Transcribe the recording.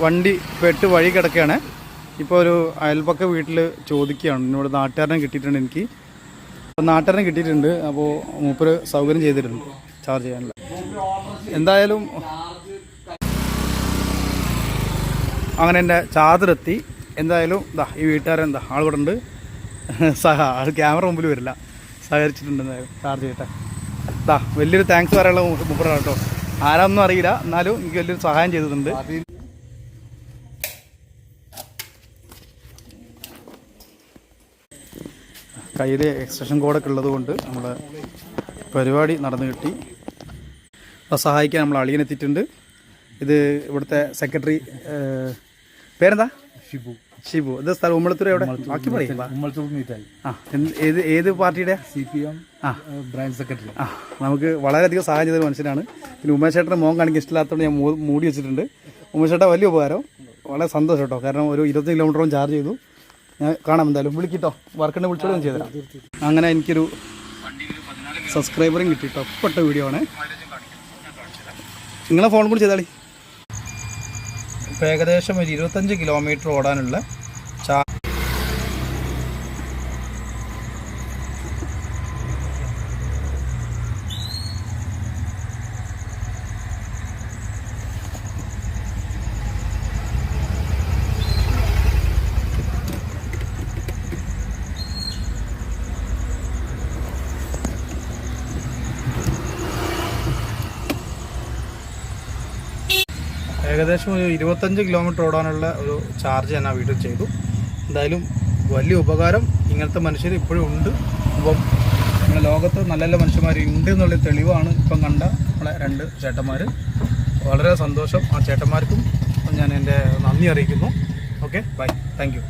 വണ്ടി പെട്ട് വഴി കിടക്കുകയാണ്. ഇപ്പോൾ ഒരു അയൽപക്ക വീട്ടിൽ ചോദിക്കുകയാണ്, എന്നോട് നാട്ടുകാരനെ കിട്ടിയിട്ടുണ്ട്. എനിക്ക് നാട്ടുകാരനെ കിട്ടിയിട്ടുണ്ട്. അപ്പോൾ മൂപ്പര് സൗകര്യം ചെയ്തിട്ടുണ്ട് ചാർജ് ചെയ്യാനുള്ള. എന്തായാലും അങ്ങനെ എൻ്റെ ചാർജറെത്തി. എന്തായാലും ഈ വീട്ടുകാരൻ ആളിവിടെ ഉണ്ട്. ആൾ ക്യാമറ മുമ്പിൽ വരില്ല, സഹകരിച്ചിട്ടുണ്ട്. എന്തായാലും ചാർജ് ചെയ്യട്ടെ. വലിയൊരു താങ്ക്സ് പറയാനുള്ള മൂപ്പറാണ് കേട്ടോ. ആരാന്നും അറിയില്ല, എന്നാലും എനിക്ക് വലിയൊരു സഹായം ചെയ്തിട്ടുണ്ട്. കയ്യിൽ എക്സ്റ്റൻഷൻ കോഡൊക്കെ ഉള്ളത് കൊണ്ട് നമ്മളെ പരിപാടി നടന്നു കിട്ടി. അപ്പോൾ സഹായിക്കാൻ നമ്മൾ അളിയനെത്തിയിട്ടുണ്ട്. ഇത് ഇവിടുത്തെ സെക്രട്ടറി, പേരെന്താ? ഷിബു. ഇത് സ്ഥലം ഉമ്മളത്തൂർ. എവിടെ ബാക്കി പറയും? ഏത് പാർട്ടിയുടെ? CPM branch secretary. നമുക്ക് വളരെയധികം സഹായം ചെയ്തൊരു മനുഷ്യനാണ്. പിന്നെ ഉമേഷേട്ടൻ്റെ മോൻ കാണിക്കാൻ ഇഷ്ടമില്ലാത്തതുകൊണ്ട് ഞാൻ മൂടി വെച്ചിട്ടുണ്ട്. ഉമേഷേട്ടൻ വലിയ ഉപകാരം, വളരെ സന്തോഷം കേട്ടോ. കാരണം ഒരു 20 കിലോമീറ്ററോളം ചാർജ് ചെയ്തു. ഞാൻ കാണാം, എന്തായാലും വിളിക്കിട്ടോ. വർക്കിൻ്റെ വിളിച്ചോട് ഞാൻ ചെയ്തുതരാം. അങ്ങനെ എനിക്കൊരു സബ്സ്ക്രൈബറും കിട്ടി കേട്ടോ. ഒപ്പിട്ട വീഡിയോ ആണ്. നിങ്ങളെ ഫോൺ കൂടി ചെയ്താളി. ഇപ്പോൾ ഏകദേശം ഒരു 25 കിലോമീറ്റർ ഓടാനുള്ള ഏകദേശം ഒരു 25 കിലോമീറ്റർ ഓടാനുള്ള ഒരു ചാർജ് ഞാൻ ആ വീട്ടിൽ ചെയ്തു. എന്തായാലും വലിയ ഉപകാരം ഇങ്ങനത്തെ മനുഷ്യർ ഇപ്പോഴും ഉണ്ട്. അപ്പം നമ്മുടെ ലോകത്ത് നല്ല നല്ല മനുഷ്യന്മാർ ഉണ്ട് എന്നുള്ള തെളിവാണ് ഇപ്പം കണ്ട നമ്മളെ 2 ചേട്ടന്മാർ. വളരെ സന്തോഷം. ആ ചേട്ടന്മാർക്കും ഞാൻ എൻ്റെ നന്ദി അറിയിക്കുന്നു. Okay, bye, thank U.